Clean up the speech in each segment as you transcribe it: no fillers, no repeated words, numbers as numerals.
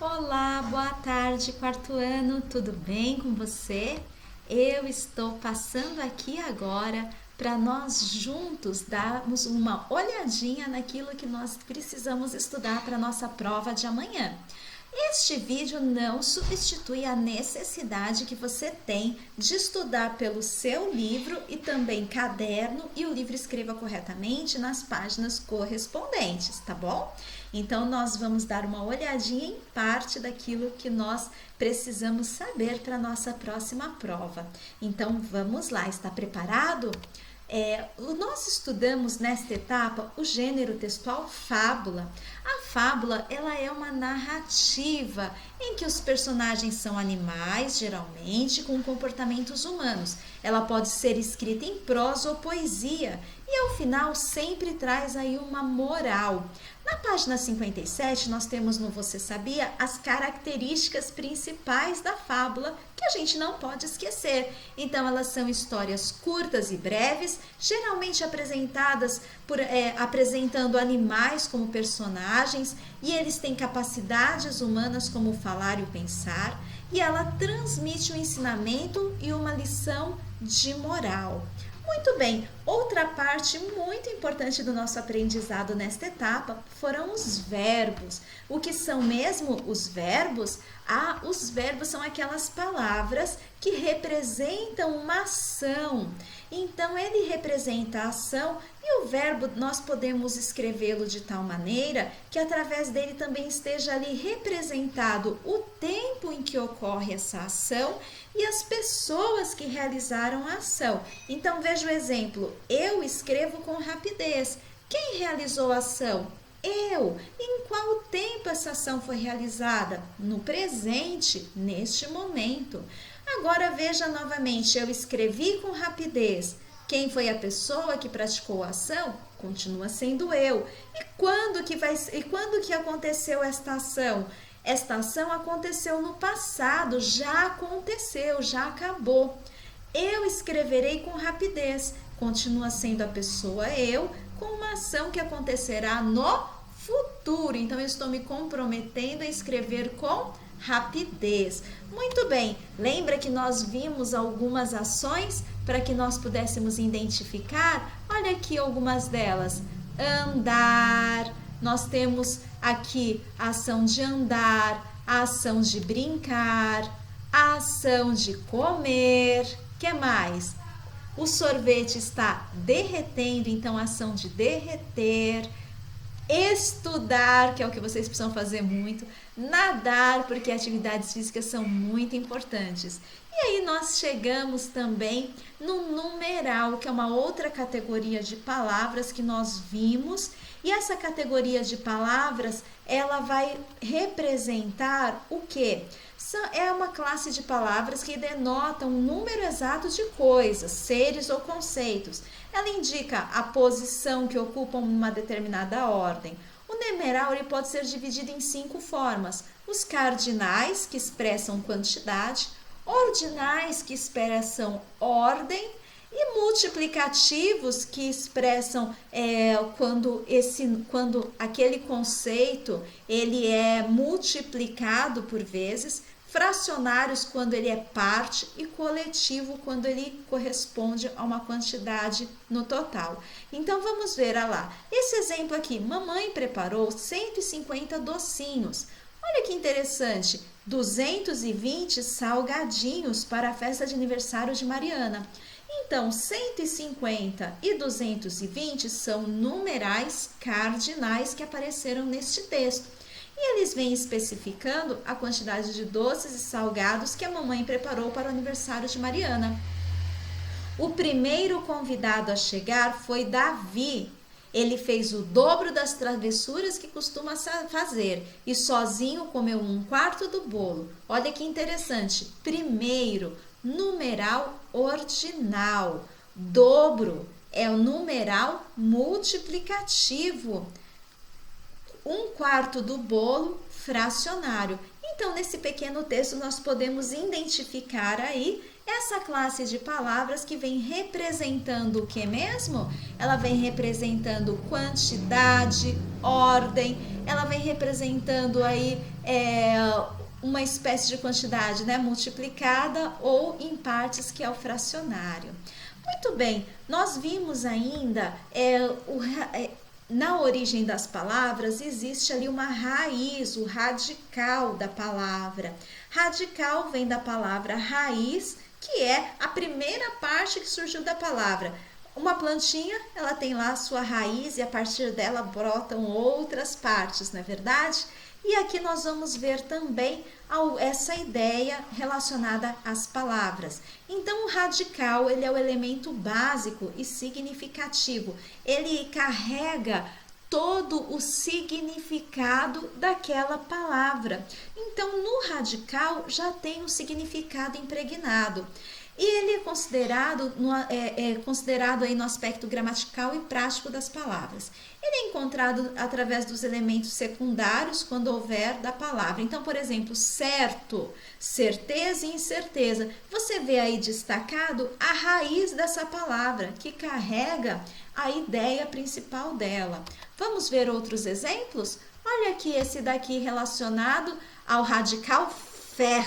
Olá, boa tarde, quarto ano, tudo bem com você? Eu estou passando aqui agora para nós juntos darmos uma olhadinha naquilo que nós precisamos estudar para a nossa prova de amanhã. Este vídeo não substitui a necessidade que você tem de estudar pelo seu livro e também caderno e o livro escreva corretamente nas páginas correspondentes, tá bom? Então, nós vamos dar uma olhadinha em parte daquilo que nós precisamos saber para a nossa próxima prova. Então, vamos lá, está preparado? Nós estudamos nesta etapa o gênero textual fábula. A fábula, ela é uma narrativa em que os personagens são animais, geralmente, com comportamentos humanos. Ela pode ser escrita em prosa ou poesia e, ao final, sempre traz aí uma moral. Na página 57, nós temos no Você Sabia as características principais da fábula que a gente não pode esquecer. Então, elas são histórias curtas e breves, geralmente apresentadas apresentando animais como personagens, e eles têm capacidades humanas como falar e o pensar, e ela transmite um ensinamento e uma lição de moral. Muito bem, outra parte muito importante do nosso aprendizado nesta etapa foram os verbos. O que são mesmo os verbos? Os verbos são aquelas palavras que representam uma ação. Então, ele representa a ação e o verbo nós podemos escrevê-lo de tal maneira que através dele também esteja ali representado o tempo em que ocorre essa ação e as pessoas que realizaram a ação. Então, veja o exemplo, eu escrevo com rapidez. Quem realizou a ação? Eu. Em qual tempo essa ação foi realizada? No presente, neste momento. Agora veja novamente, eu escrevi com rapidez. Quem foi a pessoa que praticou a ação? Continua sendo eu. E quando que aconteceu esta ação? Esta ação aconteceu no passado, já aconteceu, já acabou. Eu escreverei com rapidez. Continua sendo a pessoa eu, com uma ação que acontecerá no futuro. Então, eu estou me comprometendo a escrever com rapidez. Muito bem, lembra que nós vimos algumas ações para que nós pudéssemos identificar? Olha aqui algumas delas. Andar, nós temos aqui a ação de andar, a ação de brincar, a ação de comer. Que mais? O sorvete está derretendo, então a ação de derreter. Estudar, que é o que vocês precisam fazer muito, nadar, porque atividades físicas são muito importantes. E aí nós chegamos também no numeral, que é uma outra categoria de palavras que nós vimos, e essa categoria de palavras, ela vai representar o quê? É uma classe de palavras que denotam um número exato de coisas, seres ou conceitos. Ela indica a posição que ocupam uma determinada ordem. O numeral ele pode ser dividido em 5 formas. Os cardinais, que expressam quantidade, ordinais, que expressam ordem, e multiplicativos, que expressam quando aquele conceito ele é multiplicado por vezes, fracionários quando ele é parte e coletivo quando ele corresponde a uma quantidade no total. Então, vamos ver, olha lá, esse exemplo aqui, mamãe preparou 150 docinhos. Olha que interessante, 220 salgadinhos para a festa de aniversário de Mariana. Então, 150 e 220 são numerais cardinais que apareceram neste texto. E eles vêm especificando a quantidade de doces e salgados que a mamãe preparou para o aniversário de Mariana. O primeiro convidado a chegar foi Davi. Ele fez o dobro das travessuras que costuma fazer e sozinho comeu 1/4 do bolo. Olha que interessante. Primeiro, numeral ordinal. Dobro é o numeral multiplicativo. 1/4 do bolo, fracionário. Então, nesse pequeno texto, nós podemos identificar aí essa classe de palavras que vem representando o que mesmo? Ela vem representando quantidade, ordem, ela vem representando aí uma espécie de quantidade, né, multiplicada ou em partes, que é o fracionário. Muito bem, nós vimos ainda na origem das palavras existe ali uma raiz, o radical da palavra. Radical vem da palavra raiz, que é a primeira parte que surgiu da palavra. Uma plantinha, ela tem lá a sua raiz e a partir dela brotam outras partes, não é verdade? E aqui nós vamos ver também essa ideia relacionada às palavras. Então, o radical, ele é o elemento básico e significativo. Ele carrega todo o significado daquela palavra. Então, no radical já tem um significado impregnado. E ele é considerado aí no aspecto gramatical e prático das palavras. Ele é encontrado através dos elementos secundários quando houver da palavra. Então, por exemplo, certo, certeza e incerteza. Você vê aí destacado a raiz dessa palavra, que carrega a ideia principal dela. Vamos ver outros exemplos? Olha aqui esse daqui relacionado ao radical fer,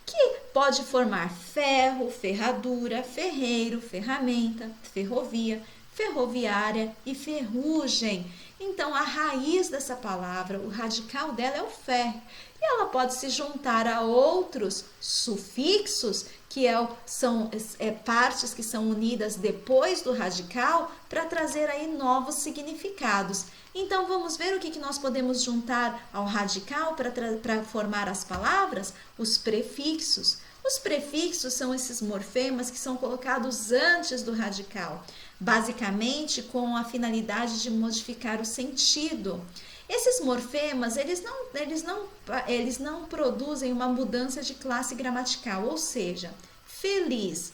que pode formar ferro, ferradura, ferreiro, ferramenta, ferrovia, ferroviária e ferrugem. Então, a raiz dessa palavra, o radical dela é o fer. E ela pode se juntar a outros sufixos, que são partes que são unidas depois do radical, para trazer aí novos significados. Então, vamos ver o que nós podemos juntar ao radical para formar as palavras? Os prefixos. Os prefixos são esses morfemas que são colocados antes do radical, basicamente com a finalidade de modificar o sentido. Esses morfemas, eles não produzem uma mudança de classe gramatical, ou seja, feliz.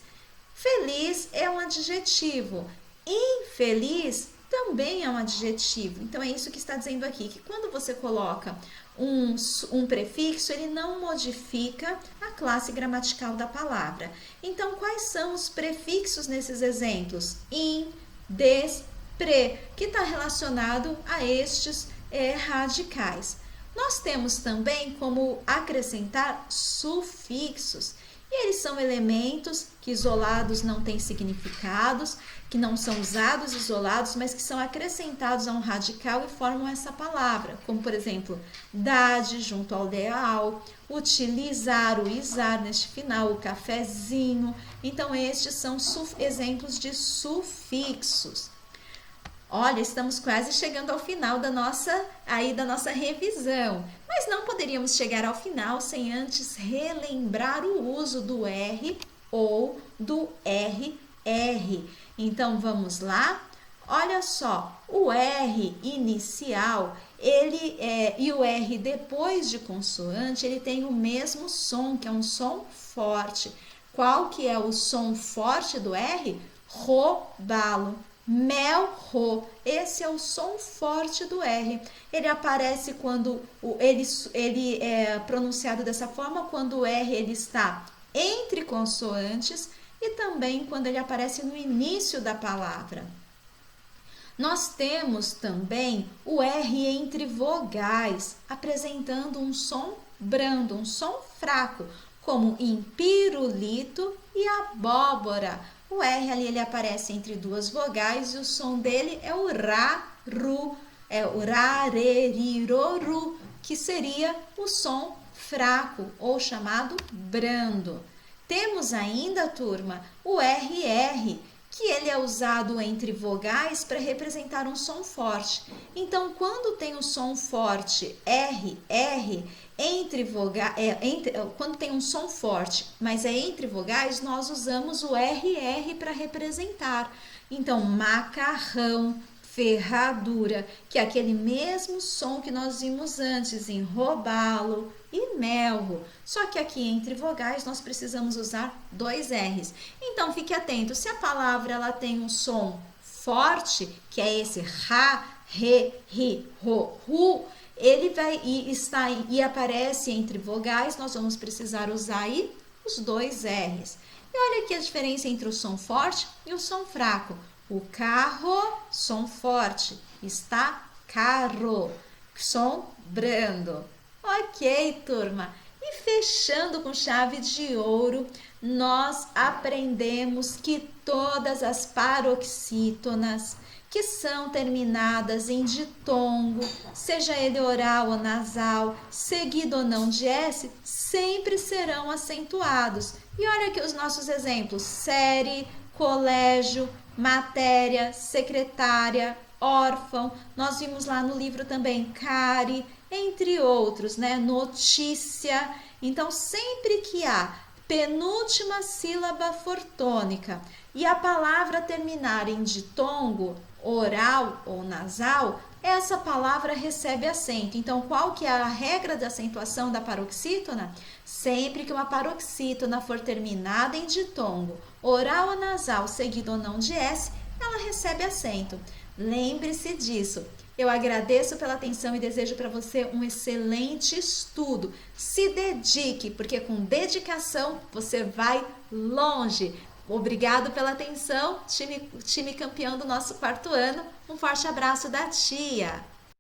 Feliz é um adjetivo, infeliz também é um adjetivo. Então, é isso que está dizendo aqui, que quando você coloca um prefixo, ele não modifica a classe gramatical da palavra. Então, quais são os prefixos nesses exemplos? In, des, pre, que está relacionado a estes radicais. Nós temos também como acrescentar sufixos. E eles são elementos que isolados não têm significados, que não são usados isolados, mas que são acrescentados a um radical e formam essa palavra. Como, por exemplo, dade junto ao leal, utilizar, o izar neste final, o cafezinho. Então, estes são exemplos de sufixos. Olha, estamos quase chegando ao final da nossa revisão, mas não poderíamos chegar ao final sem antes relembrar o uso do R ou do RR. Então, vamos lá? Olha só, o R inicial, e o R depois de consoante, ele tem o mesmo som, que é um som forte. Qual que é o som forte do R? Robalo. Mel, ro. Esse é o som forte do R. Ele aparece quando ele é pronunciado dessa forma, quando o R ele está entre consoantes e também quando ele aparece no início da palavra. Nós temos também o R entre vogais, apresentando um som brando, um som fraco, como em pirulito e abóbora. O R ali ele aparece entre duas vogais e o som dele é o ra, ru, o ra, re, ri, ro, ru, que seria o som fraco ou chamado brando. Temos ainda, turma, o RR, que ele é usado entre vogais para representar um som forte. Então, quando tem o som forte RR, quando tem um som forte, mas é entre vogais, nós usamos o RR para representar. Então, macarrão, ferradura, que é aquele mesmo som que nós vimos antes em robalo e melro. Só que aqui entre vogais nós precisamos usar dois R's. Então, fique atento, se a palavra ela tem um som forte, que é esse ra, re, ri, ro, ru, ele vai e aparece entre vogais, nós vamos precisar usar aí os dois R's. E olha aqui a diferença entre o som forte e o som fraco. O carro, som forte, está caro, som brando. Ok, turma. E fechando com chave de ouro, nós aprendemos que todas as paroxítonas que são terminadas em ditongo, seja ele oral ou nasal, seguido ou não de S, sempre serão acentuados. E olha aqui os nossos exemplos: série, colégio, matéria, secretária, órfão. Nós vimos lá no livro também care, entre outros, né? Notícia. Então, sempre que há penúltima sílaba fortônica e a palavra terminar em ditongo, oral ou nasal, essa palavra recebe acento. Então, qual que é a regra de acentuação da paroxítona? Sempre que uma paroxítona for terminada em ditongo, oral ou nasal, seguido ou não de S, ela recebe acento. Lembre-se disso. Eu agradeço pela atenção e desejo para você um excelente estudo. Se dedique, porque com dedicação você vai longe. Obrigado pela atenção, time campeão do nosso quarto ano. Um forte abraço da tia.